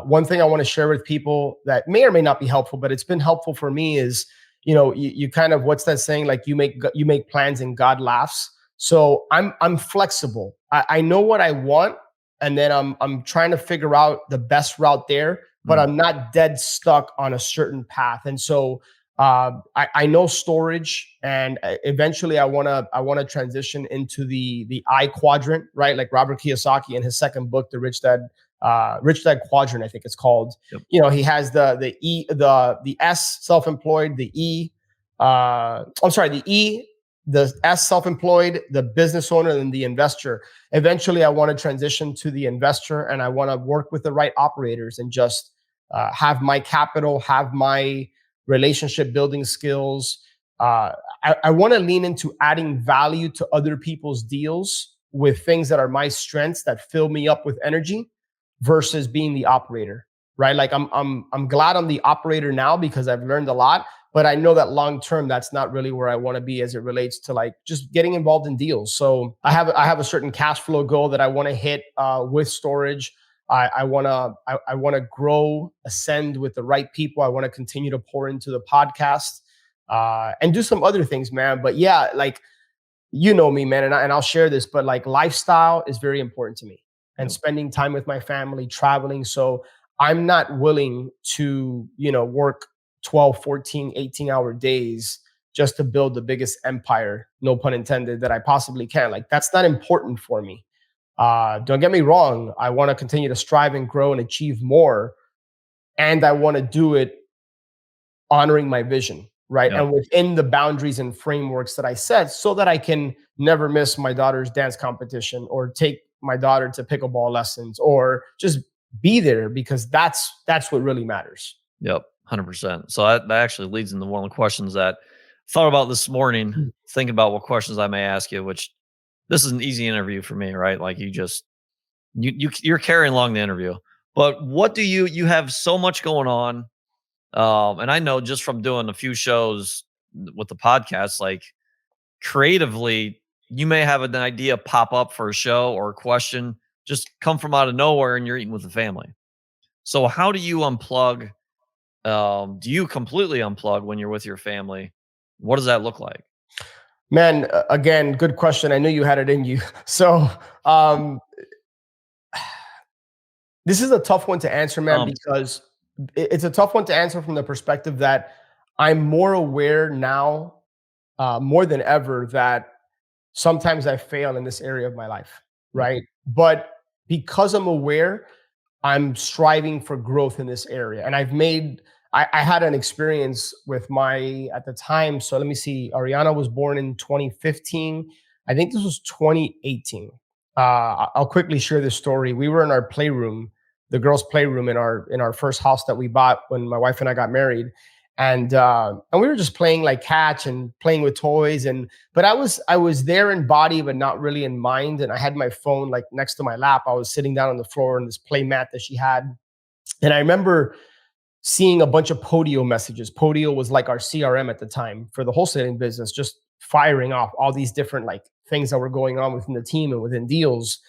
One thing I want to share with people that may or may not be helpful, but it's been helpful for me is, you kind of, what's that saying? Like, you make plans and God laughs. So I'm flexible. I know what I want, and then I'm trying to figure out the best route there, but I'm not dead stuck on a certain path. And so I know storage, and eventually I wanna transition into the I quadrant, right? Like Robert Kiyosaki in his second book, The Rich Dad Quadrant, I think it's called. Yep. He has the S, self-employed, the E, the S, self-employed, the business owner, and the investor. Eventually, I want to transition to the investor, and I want to work with the right operators and just have my capital, have my relationship building skills. I want to lean into adding value to other people's deals with things that are my strengths that fill me up with energy versus being the operator, right? Like, I'm glad I'm the operator now because I've learned a lot, but I know that long term, that's not really where I want to be as it relates to like just getting involved in deals. So I have a certain cash flow goal that I want to hit with storage. I want to grow, ascend with the right people. I want to continue to pour into the podcast and do some other things, man. But yeah, like, me, man, and I'll share this, but like, lifestyle is very important to me, and spending time with my family, traveling. So I'm not willing to, work 12, 14, 18-hour days just to build the biggest empire, no pun intended, that I possibly can. Like, that's not important for me. Don't get me wrong. I want to continue to strive and grow and achieve more. And I want to do it honoring my vision, right? Yeah. And within the boundaries and frameworks that I set, so that I can never miss my daughter's dance competition or take my daughter to pickleball lessons or just be there, because that's what really matters. Yep. 100%. So that actually leads into one of the questions that I thought about this morning, thinking about what questions I may ask you, which this is an easy interview for me, right? Like you're carrying along the interview. But what do you have so much going on? And I know just from doing a few shows with the podcast, like creatively, you may have an idea pop up for a show or a question just come from out of nowhere and you're eating with the family. So how do you unplug? Do you completely unplug when you're with your family? What does that look like? Man, again, good question. I knew you had it in you. So this is a tough one to answer, man, because it's a tough one to answer from the perspective that I'm more aware now, more than ever, that sometimes I fail in this area of my life, right? But because I'm aware, I'm striving for growth in this area. And I had an experience with my, at the time, so let me see, Ariana was born in 2015. I think this was 2018. I'll quickly share this story. We were in our playroom, the girls' playroom in our first house that we bought when my wife and I got married. And we were just playing like catch and playing with toys. But I was there in body, but not really in mind. And I had my phone like next to my lap. I was sitting down on the floor on this play mat that she had. And I remember seeing a bunch of Podio messages. Podio was like our CRM at the time for the wholesaling business, just firing off all these different like things that were going on within the team and within deals.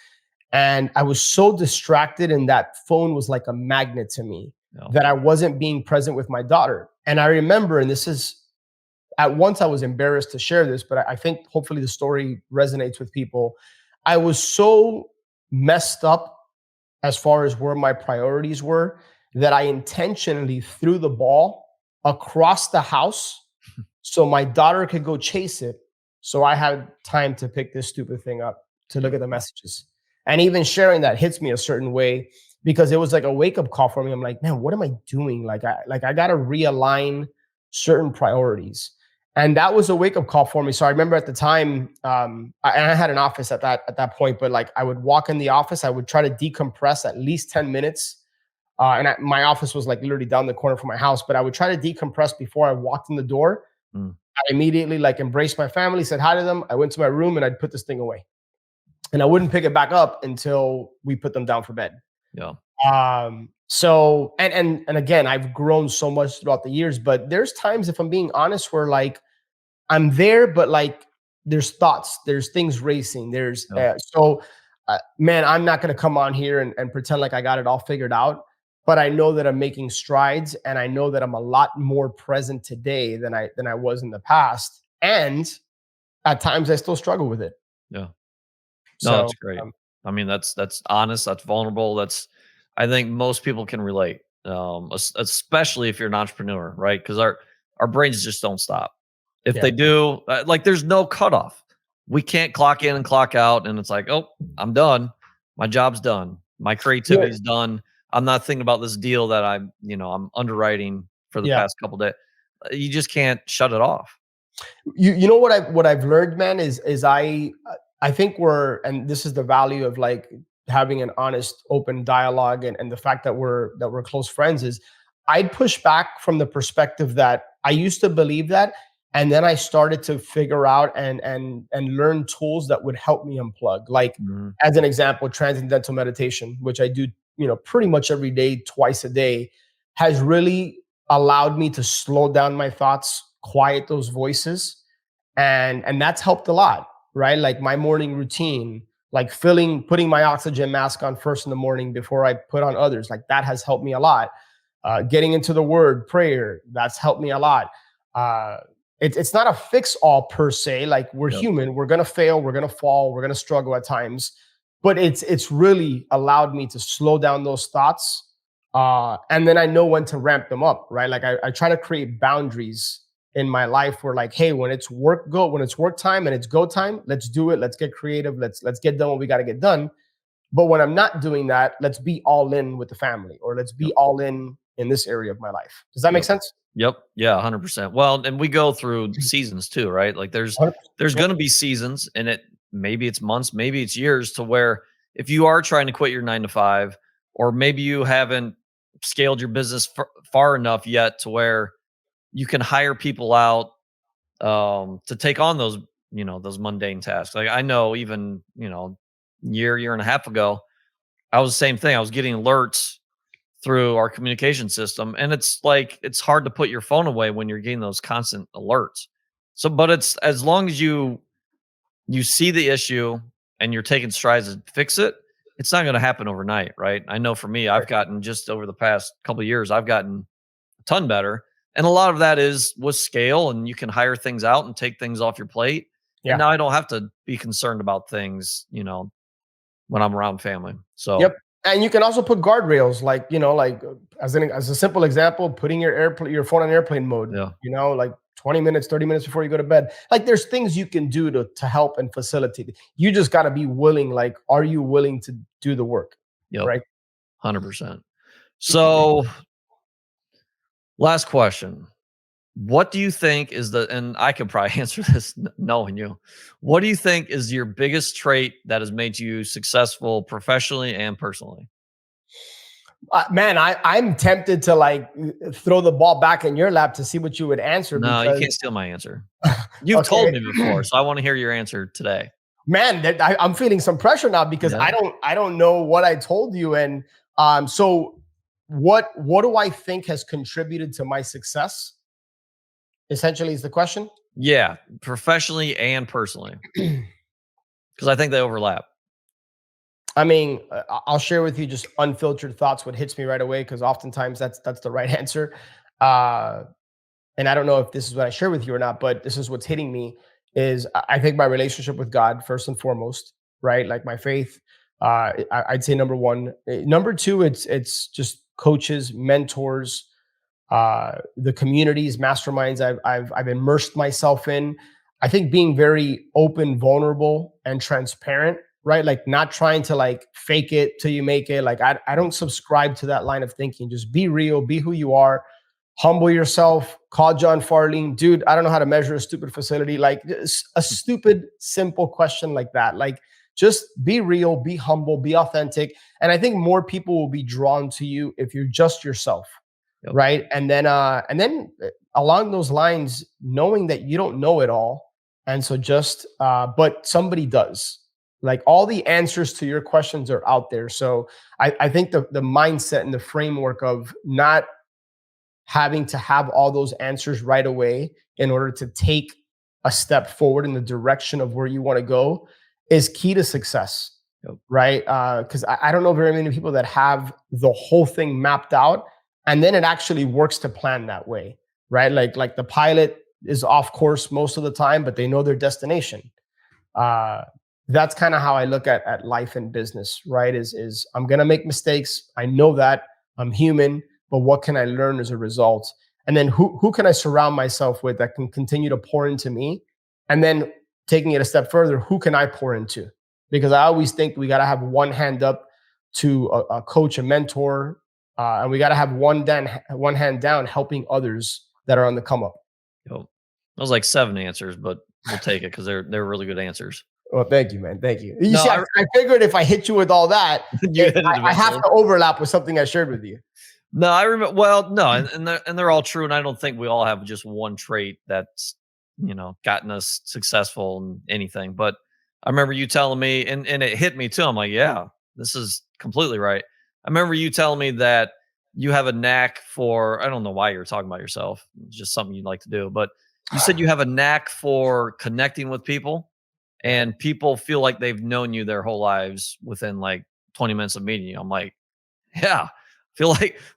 And I was so distracted, and that phone was like a magnet to me, that I wasn't being present with my daughter. And I remember, and this is, at once I was embarrassed to share this, but I think hopefully the story resonates with people. I was so messed up as far as where my priorities were, that I intentionally threw the ball across the house so my daughter could go chase it. So I had time to pick this stupid thing up, to look at the messages. And even sharing that hits me a certain way, because it was like a wake-up call for me. I'm like, man, what am I doing? Like I got to realign certain priorities. And that was a wake-up call for me. So I remember at the time, and I had an office at that point, but like I would walk in the office, I would try to decompress at least 10 minutes. My office was like literally down the corner from my house, but I would try to decompress before I walked in the door. I immediately like embraced my family, said hi to them. I went to my room and I'd put this thing away. And I wouldn't pick it back up until we put them down for bed. Yeah. So, and again, I've grown so much throughout the years, but there's times, if I'm being honest, where like I'm there, but like there's thoughts, there's things racing. Man, I'm not going to come on here and pretend like I got it all figured out, but I know that I'm making strides, and I know that I'm a lot more present today than I was in the past. And at times I still struggle with it. Yeah. No, that's great. I mean, that's honest, that's vulnerable. I think most people can relate, especially if you're an entrepreneur, right? Because our brains just don't stop. If they do, like there's no cutoff. We can't clock in and clock out, and it's like, oh, I'm done. My job's done. My creativity's done. I'm not thinking about this deal that I'm underwriting for the past couple days. You just can't shut it off. You know what I've learned, man, is I think and this is the value of like having an honest, open dialogue, and the fact that we're close friends, is I'd push back from the perspective that I used to believe that. And then I started to figure out and learn tools that would help me unplug. Like as an example, transcendental meditation, which I do, pretty much every day, twice a day, has really allowed me to slow down my thoughts, quiet those voices. And that's helped a lot. Right? Like my morning routine, like putting my oxygen mask on first in the morning before I put on others, like that has helped me a lot. Getting into the word, prayer, that's helped me a lot. It's not a fix all per se. Like we're human, we're going to fail, we're going to fall, we're going to struggle at times, but it's really allowed me to slow down those thoughts. And then I know when to ramp them up, right? Like I try to create boundaries in my life where like, hey, when it's work time and it's go time, let's do it. Let's get creative. Let's get done what we got to get done. But when I'm not doing that, let's be all in with the family, or let's be all in this area of my life. Does that make sense? Yep. Yeah, 100%. Well, and we go through seasons too, right? Like there's 100%. going to be seasons, and maybe it's months, maybe it's years, to where if you are trying to quit your 9 to 5, or maybe you haven't scaled your business far enough yet to where you can hire people out to take on those, those mundane tasks. Like I know even, year and a half ago, I was the same thing. I was getting alerts through our communication system. And it's like, it's hard to put your phone away when you're getting those constant alerts. So, but it's as long as you see the issue and you're taking strides to fix it, it's not going to happen overnight, right? I know for me, I've gotten, just over the past couple of years, I've gotten a ton better. And a lot of that is with scale, and you can hire things out and take things off your plate. Yeah. And now I don't have to be concerned about things, when I'm around family. So, Yep. And you can also put guardrails, like, as a simple example, putting your phone on airplane mode, yeah. like 20 minutes, 30 minutes before you go to bed. Like there's things you can do to help and facilitate it. You just got to be willing. Like, are you willing to do the work? Yep. Right. 100%. So last question. What do you think is and I could probably answer this knowing you, what do you think is your biggest trait that has made you successful professionally and personally? Man, I'm tempted to like throw the ball back in your lap to see what you would answer. No, you can't steal my answer. You've told me before, so I want to hear your answer today. Man, I'm feeling some pressure now because I don't know what I told you. And so what do I think has contributed to my success? Essentially is the question. Yeah, professionally and personally, because I think they overlap. I mean, I'll share with you just unfiltered thoughts, what hits me right away, because oftentimes that's the right answer. And I don't know if this is what I share with you or not, but this is what's hitting me is I think my relationship with God, first and foremost, right? Like my faith, I'd say number one. Number two, it's just coaches, mentors, the communities, masterminds I've immersed myself in. I think being very open, vulnerable, and transparent, right? Like not trying to like fake it till you make it. Like I don't subscribe to that line of thinking. Just be real, be who you are, humble yourself. Call Jon Farling, dude. I don't know how to measure a stupid facility. Like a stupid, simple question like that. Like just be real, be humble, be authentic. And I think more people will be drawn to you if you're just yourself. Yep. Right. And then along those lines, knowing that you don't know it all. And so but somebody does. Like all the answers to your questions are out there. So I think the mindset and the framework of not having to have all those answers right away in order to take a step forward in the direction of where you want to go is key to success. Yep. Right. Because I don't know very many people that have the whole thing mapped out. And then it actually works to plan that way, right? Like the pilot is off course most of the time, but they know their destination. That's kind of how I look at life and business, right? Is I'm gonna make mistakes. I know that I'm human, but what can I learn as a result? And then who can I surround myself with that can continue to pour into me? And then taking it a step further, who can I pour into? Because I always think we gotta have one hand up to a coach, a mentor. And we got to have one hand down helping others that are on the come up. That was like 7 answers, but we'll take it because they're really good answers. Well, thank you, man. Thank you. See, I figured if I hit you with all that, I have to overlap with something I shared with you. No, I remember. Well, no, and they're all true. And I don't think we all have just one trait that's, gotten us successful in anything. But I remember you telling me, and it hit me too. I'm like, yeah, this is completely right. I remember you telling me that you have a knack for, I don't know why you're talking about yourself. It's just something you'd like to do, but you said you have a knack for connecting with people, and people feel like they've known you their whole lives within like 20 minutes of meeting you. I'm like, yeah,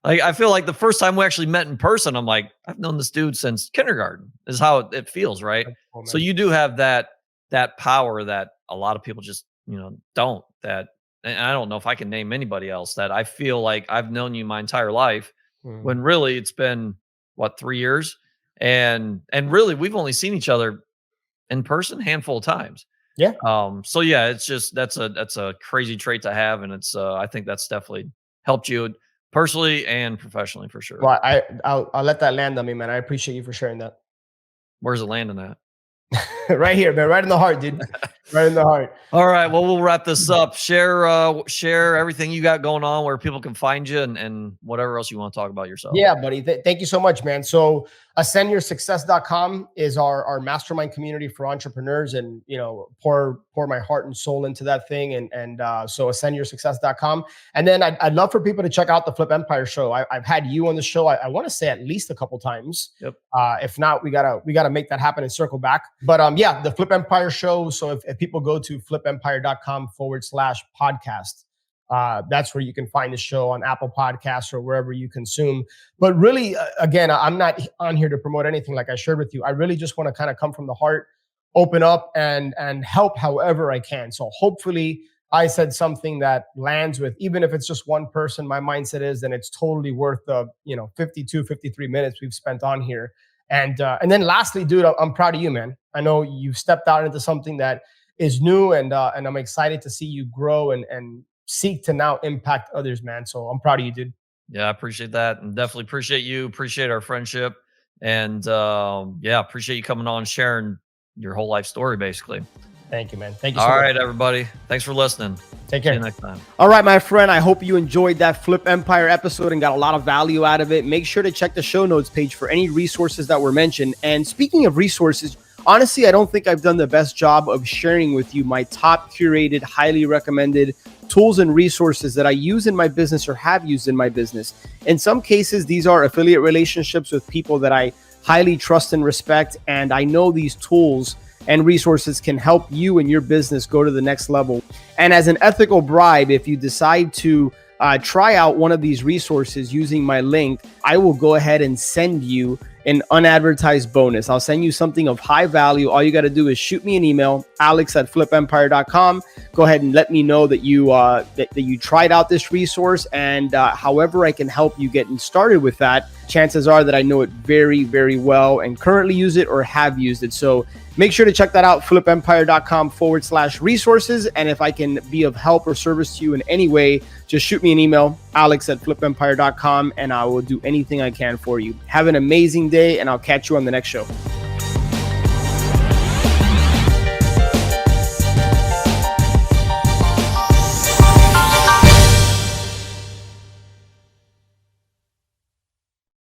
I feel like the first time we actually met in person, I'm like, I've known this dude since kindergarten is how it feels. Right. Cool, so you do have that power that a lot of people just, don't. And I don't know if I can name anybody else that I feel like I've known you my entire life when really it's been 3 years. and really we've only seen each other in person handful of times. Yeah. So yeah, it's just that's a crazy trait to have, and it's I think that's definitely helped you personally and professionally for sure. Well, I'll let that land on me, man. I appreciate you for sharing that. Where's it landing at? Right here, man. Right in the heart, dude. Right in the heart. All right, well, we'll wrap this up. Share everything you got going on, where people can find you, and whatever else you want to talk about yourself. Yeah, buddy. Thank you so much, man. So ascendyoursuccess.com is our mastermind community for entrepreneurs, and pour my heart and soul into that thing. And so ascendyoursuccess.com. And then I'd love for people to check out the Flip Empire show. I've had you on the show. I want to say at least a couple times. Yep. If not, we gotta make that happen and circle back. But yeah, the Flip Empire show. So if people go to flipempire.com/podcast, that's where you can find the show on Apple Podcasts or wherever you consume. But really, again, I'm not on here to promote anything like I shared with you. I really just want to kind of come from the heart, open up and help however I can. So hopefully I said something that lands with, even if it's just one person, my mindset is, then it's totally worth the 52, 53 minutes we've spent on here. And then lastly, dude, I'm proud of you, man. I know you've stepped out into something that is new, and I'm excited to see you grow and seek to now impact others, man. So I'm proud of you, dude. Yeah, I appreciate that, and definitely appreciate you. Appreciate our friendship, and yeah, appreciate you coming on, sharing your whole life story, basically. Thank you, man. Thank you so much. All right, everybody. Thanks for listening. Take care. See you next time. All right, my friend. I hope you enjoyed that Flip Empire episode and got a lot of value out of it. Make sure to check the show notes page for any resources that were mentioned. And speaking of resources, honestly, I don't think I've done the best job of sharing with you my top curated, highly recommended tools and resources that I use in my business or have used in my business. In some cases, these are affiliate relationships with people that I highly trust and respect. And I know these tools and resources can help you and your business go to the next level. And as an ethical bribe, if you decide to try out one of these resources using my link, I will go ahead and send you an unadvertised bonus. I'll send you something of high value. All you got to do is shoot me an email, alex@flipempire.com. Go ahead and let me know that you tried out this resource, and however I can help you getting started with that, chances are that I know it very, very well and currently use it or have used it. So make sure to check that out, flipempire.com/resources. And if I can be of help or service to you in any way, just shoot me an email, alex@flipempire.com, and I will do anything I can for you. Have an amazing day, and I'll catch you on the next show.